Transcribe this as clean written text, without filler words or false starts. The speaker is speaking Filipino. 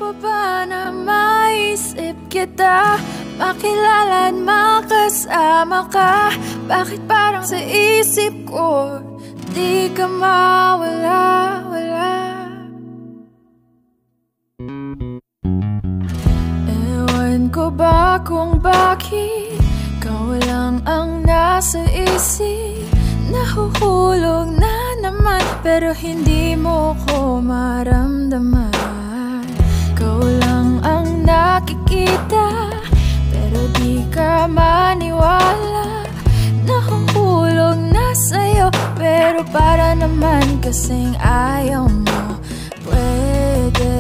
pa ba na maisip kita, makilala at makasama ka? Bakit parang sa isip ko di ka mawala, wala? Ewan ko ba kung bakit ikaw lang ang nasa isip. Nahuhulog na naman pero hindi mo ko maramdaman. Ikaw lang ang nakikita pero di ka maniwala. Nahuhulog na sa'yo pero para naman kasing ayaw mo. Pwede